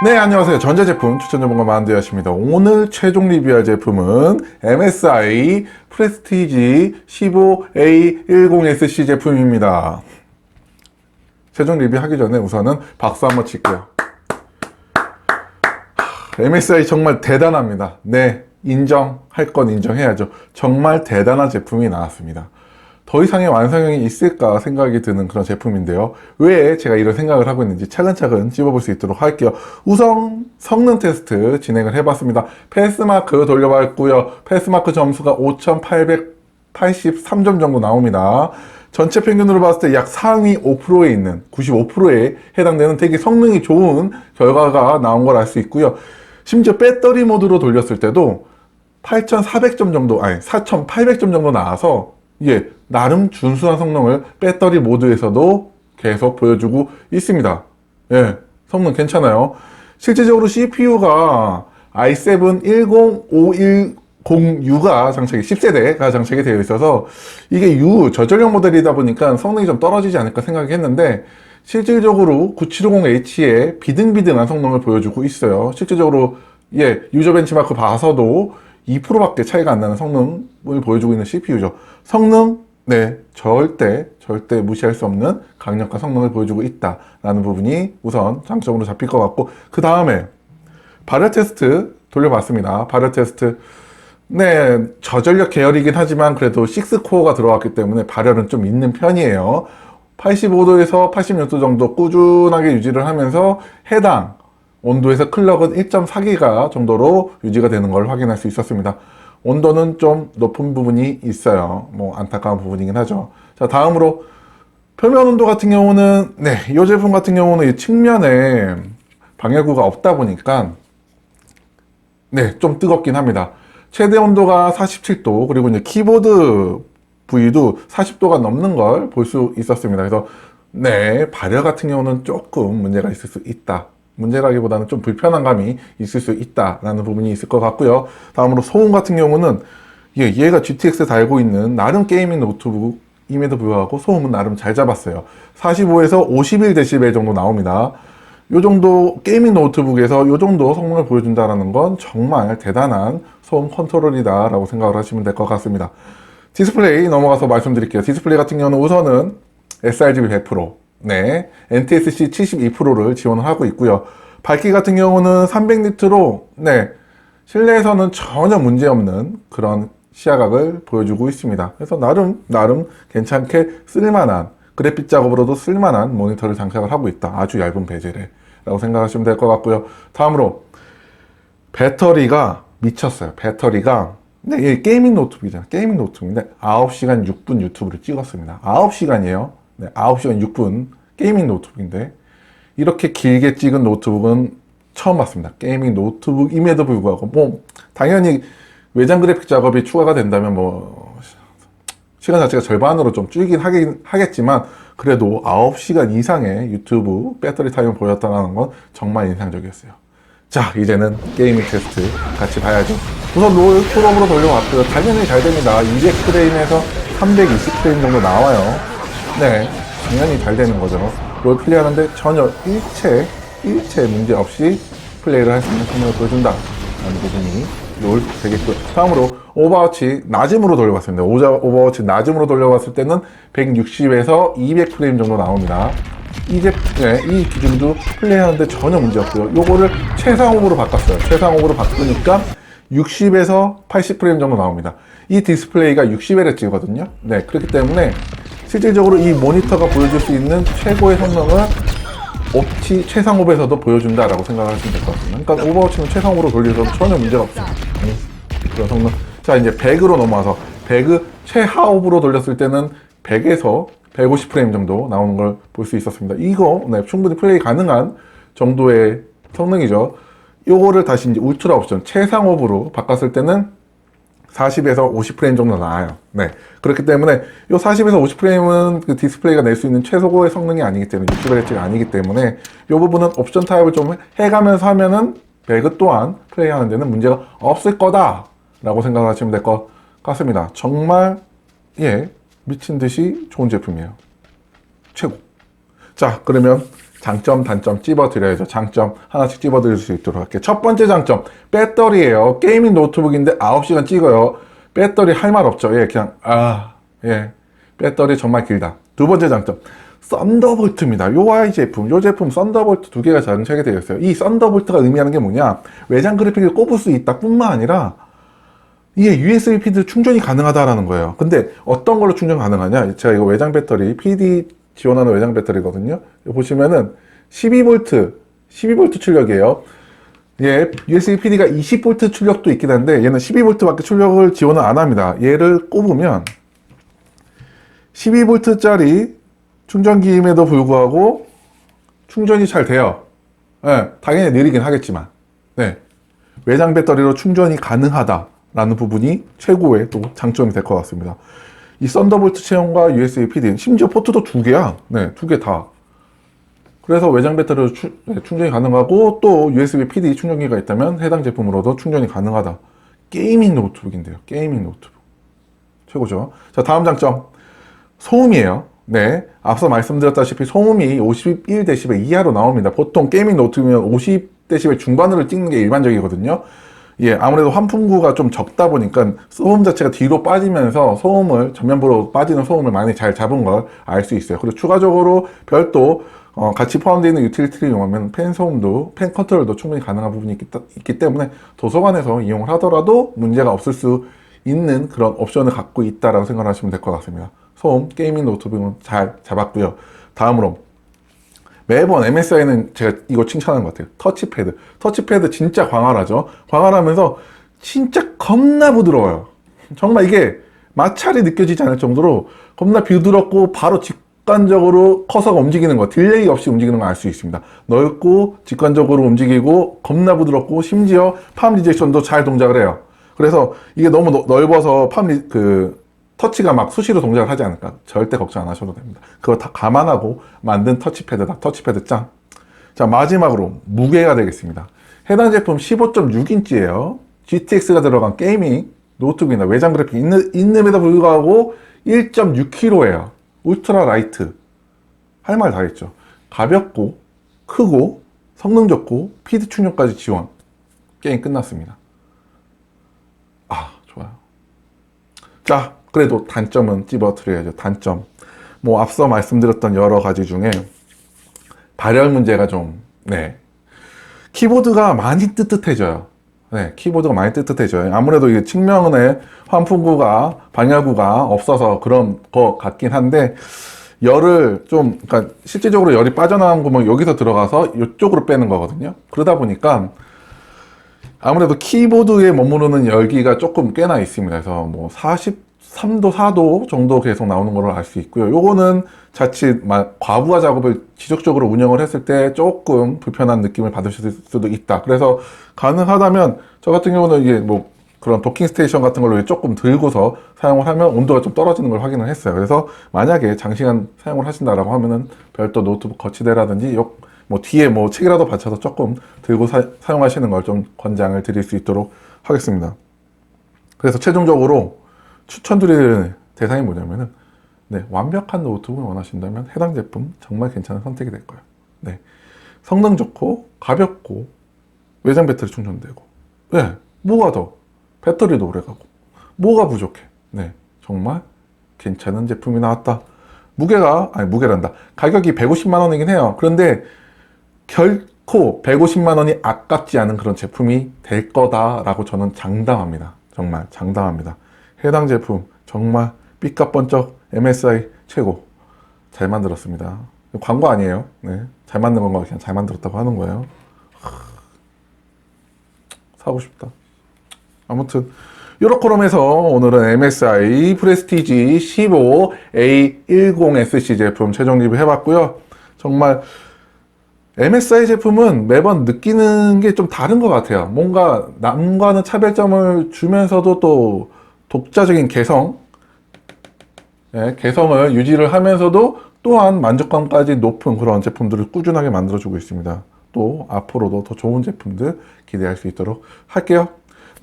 네, 안녕하세요. 전자제품 추천 전문가 만두야십니다. 오늘 최종 리뷰할 제품은 MSI 프레스티지 15A10SC 제품입니다. 최종 리뷰하기 전에 우선은 박수 한번 칠게요. MSI 정말 대단합니다. 네, 인정할 건 인정해야죠. 정말 대단한 제품이 나왔습니다. 더 이상의 완성형이 있을까 생각이 드는 그런 제품인데요. 왜 제가 이런 생각을 하고 있는지 차근차근 찝어볼 수 있도록 할게요. 우선 성능 테스트 진행을 해봤습니다. 패스마크 돌려봤고요. 패스마크 점수가 5,883점 정도 나옵니다. 전체 평균으로 봤을 때 약 상위 5%에 있는 95%에 해당되는 되게 성능이 좋은 결과가 나온 걸 알 수 있고요. 심지어 배터리 모드로 돌렸을 때도 8,400점 정도, 아니 4,800점 정도 나와서 이게 나름 준수한 성능을 배터리 모드에서도 계속 보여주고 있습니다. 예, 성능 괜찮아요. 실제적으로 CPU가 i7-10510U가 장착이 10세대가 장착이 되어 있어서 이게 U 저전력 모델이다 보니까 성능이 좀 떨어지지 않을까 생각했는데 실질적으로 9750H의 비등비등한 성능을 보여주고 있어요. 실질적으로 유저 벤치마크 봐서도 2%밖에 차이가 안 나는 성능을 보여주고 있는 CPU죠. 성능, 네, 절대 무시할 수 없는 강력한 성능을 보여주고 있다라는 부분이 우선 장점으로 잡힐 것 같고, 그 다음에 발열 테스트 돌려봤습니다. 발열 테스트, 네, 저전력 계열이긴 하지만 그래도 6코어가 들어왔기 때문에 발열은 좀 있는 편이에요. 85도에서 86도 정도 꾸준하게 유지를 하면서 해당 온도에서 클럭은 1.4기가 정도로 유지가 되는 걸 확인할 수 있었습니다. 온도는 좀 높은 부분이 있어요. 뭐 안타까운 부분이긴 하죠. 자, 다음으로 표면 온도 같은 경우는 이 제품 같은 경우는 이 측면에 방열구가 없다 보니까 좀 뜨겁긴 합니다. 최대 온도가 47도, 그리고 이제 키보드 부위도 40도가 넘는 걸 볼 수 있었습니다. 그래서 발열 같은 경우는 조금 문제가 있을 수 있다. 문제라기보다는 좀 불편한 감이 있을 수 있다라는 부분이 있을 것 같고요. 다음으로 소음 같은 경우는 얘가 GTX 달고 있는 나름 게이밍 노트북임에도 불구하고 소음은 나름 잘 잡았어요. 45에서 51dB 정도 나옵니다. 요 정도 게이밍 노트북에서 요 정도 성능을 보여준다는 건 정말 대단한 소음 컨트롤이다 라고 생각을 하시면 될 것 같습니다. 디스플레이 넘어가서 말씀드릴게요. 디스플레이 같은 경우는 우선은 sRGB 100%, NTSC 72%를 지원을 하고 있고요. 밝기 같은 경우는 300니트로 실내에서는 전혀 문제없는 그런 시야각을 보여주고 있습니다. 그래서 나름 괜찮게 쓸만한, 그래픽 작업으로도 쓸만한 모니터를 장착을 하고 있다. 아주 얇은 베젤에 라고 생각하시면 될 것 같고요. 다음으로 배터리가 미쳤어요. 배터리가 이게 게이밍 노트북이잖아. 게이밍 노트북인데 9시간 6분 유튜브를 찍었습니다. 9시간이에요. 9시간 6분 게이밍 노트북인데 이렇게 길게 찍은 노트북은 처음 봤습니다. 게이밍 노트북임에도 불구하고 뭐 당연히 외장 그래픽 작업이 추가가 된다면 뭐 시간 자체가 절반으로 좀 줄긴 하겠지만 그래도 9시간 이상의 유튜브 배터리 타임을 보였다는 건 정말 인상적이었어요. 자, 이제는 게이밍 테스트 같이 봐야죠. 우선 롤 풀업으로 돌려봤고요. 당연히 잘 됩니다. 200프레임에서 320프레임 정도 나와요. 당연히 잘 되는 거죠. 롤 플레이하는데 전혀 일체 문제 없이 플레이를 할 수 있는 성능을 보여준다 라는 부분이 롤 되겠고요. 다음으로 오버워치 낮음으로 돌려봤습니다. 오버워치 낮음으로 돌려봤을 때는 160에서 200프레임 정도 나옵니다. 이 기준도 플레이하는데 전혀 문제 없고요. 요거를 최상업으로 바꿨어요. 최상업으로 바꾸니까 60에서 80프레임 정도 나옵니다. 이 디스플레이가 60Hz거든요. 그렇기 때문에 실질적으로 이 모니터가 보여줄 수 있는 최고의 성능을 옵치 최상업에서도 보여준다라고 생각하시면 될 것 같습니다. 그러니까 오버워치는 최상업으로 돌려서 전혀 문제가 없습니다. 그런 성능. 자, 이제 100으로 넘어와서 100을 최하업으로 돌렸을 때는 100에서 150프레임 정도 나오는 걸 볼 수 있었습니다. 이거 충분히 플레이 가능한 정도의 성능이죠. 요거를 다시 이제 울트라 옵션 최상업으로 바꿨을 때는 40에서 50프레임 정도 나와요. 그렇기 때문에 요 40에서 50프레임은 그 디스플레이가 낼 수 있는 최소고의 성능이 아니기 때문에 60Hz가 아니기 때문에 요 부분은 옵션 타입을 좀 해가면서 하면은 배그 또한 플레이하는 데는 문제가 없을 거다 라고 생각하시면 될 것 같습니다. 정말 미친 듯이 좋은 제품이에요. 최고. 자, 그러면 장점, 단점 찝어드려야죠. 장점 하나씩 찝어드릴 수 있도록 할게요. 첫 번째 장점, 배터리예요. 게이밍 노트북인데 9시간 찍어요. 배터리 할 말 없죠. 예, 그냥 배터리 정말 길다. 두 번째 장점, 썬더볼트입니다. 요 아이 제품, 요 제품 썬더볼트 두 개가 장착이 되어 있어요. 이 썬더볼트가 의미하는 게 뭐냐, 외장 그래픽을 꼽을 수 있다 뿐만 아니라 이게 USB PD 충전이 가능하다라는 거예요. 근데 어떤 걸로 충전 가능하냐, 제가 이거 외장 배터리, PD 지원하는 외장 배터리거든요. 보시면은 12V 출력이에요. 예, USB PD가 20V 출력도 있긴 한데 얘는 12V밖에 출력을 지원을 안 합니다. 얘를 꼽으면 12V짜리 충전기임에도 불구하고 충전이 잘 돼요. 네, 당연히 느리긴 하겠지만, 네, 외장 배터리로 충전이 가능하다라는 부분이 최고의 또 장점이 될 것 같습니다. 이 썬더볼트 체형과 USB PD, 심지어 포트도 두 개야. 네, 두 개 다. 그래서 외장 배터리로 충전이 가능하고 또 USB PD 충전기가 있다면 해당 제품으로도 충전이 가능하다. 게이밍 노트북인데요. 게이밍 노트북. 최고죠. 자, 다음 장점. 소음이에요. 네, 앞서 말씀드렸다시피 소음이 51dB 이하로 나옵니다. 보통 게이밍 노트북이면 50dB 중반으로 찍는 게 일반적이거든요. 예, 아무래도 환풍구가 좀 적다 보니까 소음 자체가 뒤로 빠지면서 소음을, 전면부로 빠지는 소음을 많이 잘 잡은 걸 알 수 있어요. 그리고 추가적으로 별도 같이 포함되어 있는 유틸리티를 이용하면 팬 소음도, 팬 컨트롤도 충분히 가능한 부분이 있기 때문에 도서관에서 이용을 하더라도 문제가 없을 수 있는 그런 옵션을 갖고 있다라고 생각하시면 될 것 같습니다. 소음, 게이밍 노트북은 잘 잡았고요. 다음으로 매번 MSI는 제가 이거 칭찬하는 것 같아요. 터치패드. 터치패드 진짜 광활하죠. 광활하면서 진짜 겁나 부드러워요. 정말 이게 마찰이 느껴지지 않을 정도로 겁나 부드럽고 바로 직관적으로 커서가 움직이는 거, 딜레이 없이 움직이는 걸 알 수 있습니다. 넓고 직관적으로 움직이고 겁나 부드럽고 심지어 팜 리젝션도 잘 동작을 해요. 그래서 이게 너무 넓어서 터치가 막 수시로 동작을 하지 않을까, 절대 걱정 안 하셔도 됩니다. 그거 다 감안하고 만든 터치패드다. 터치패드 짱. 자, 마지막으로 무게가 되겠습니다. 해당 제품 15.6인치예요 GTX가 들어간 게이밍 노트북이나 외장 그래픽 있음에도 불구하고 1.6kg예요 울트라 라이트. 할 말 다 했죠. 가볍고 크고 성능 좋고 PD 충전까지 지원. 게임 끝났습니다. 좋아요. 자, 그래도 단점은 찝어드려야죠. 단점. 뭐 앞서 말씀드렸던 여러 가지 중에 발열 문제가 좀, 키보드가 많이 뜨뜻해져요. 네, 키보드가 많이 뜨뜻해져요. 아무래도 이게 측면에 환풍구가, 방열구가 없어서 그런 것 같긴 한데, 열을 좀, 그러니까 실질적으로 열이 빠져나온 구멍이 여기서 들어가서 이쪽으로 빼는 거거든요. 그러다 보니까 아무래도 키보드에 머무르는 열기가 조금 꽤나 있습니다. 그래서 뭐 43도, 4도 정도 계속 나오는 걸로 알 수 있고요. 요거는 자칫 과부하 작업을 지속적으로 운영을 했을 때 조금 불편한 느낌을 받으실 수도 있다. 그래서 가능하다면 저 같은 경우는 이게 뭐 그런 도킹 스테이션 같은 걸로 조금 들고서 사용을 하면 온도가 좀 떨어지는 걸 확인을 했어요. 그래서 만약에 장시간 사용을 하신다라고 하면은 별도 노트북 거치대라든지 뭐 뒤에 뭐 책이라도 받쳐서 조금 들고 사용하시는 걸 좀 권장을 드릴 수 있도록 하겠습니다. 그래서 최종적으로 추천드리는 대상이 뭐냐면은, 완벽한 노트북을 원하신다면 해당 제품 정말 괜찮은 선택이 될 거예요. 성능 좋고 가볍고 외장 배터리 충전되고, 뭐가 더 배터리도 오래가고 뭐가 부족해. 정말 괜찮은 제품이 나왔다. 무게란다. 가격이 150만 원이긴 해요. 그런데 결코 150만 원이 아깝지 않은 그런 제품이 될 거다라고 저는 장담합니다. 정말 장담합니다. 해당 제품 정말 삐까번쩍 MSI 최고. 잘 만들었습니다. 광고 아니에요. 잘 만든 건가 그냥 잘 만들었다고 하는 거예요. 사고 싶다. 아무튼 요렇게롬에서 오늘은 MSI 프레스티지 15A10SC 제품 최종 리뷰 해봤고요. 정말 MSI 제품은 매번 느끼는 게 좀 다른 것 같아요. 뭔가 남과는 차별점을 주면서도 또 독자적인 개성을 유지를 하면서도 또한 만족감까지 높은 그런 제품들을 꾸준하게 만들어주고 있습니다. 또 앞으로도 더 좋은 제품들 기대할 수 있도록 할게요.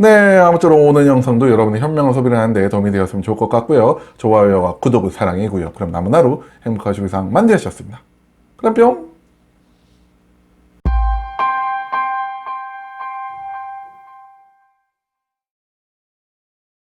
아무쪼록 오늘 영상도 여러분의 현명한 소비를 하는데 도움이 되었으면 좋을 것 같고요. 좋아요와 구독은 사랑이고요. 그럼 남은 하루 행복하시고 이상 만드셨습니다. 그럼 뿅!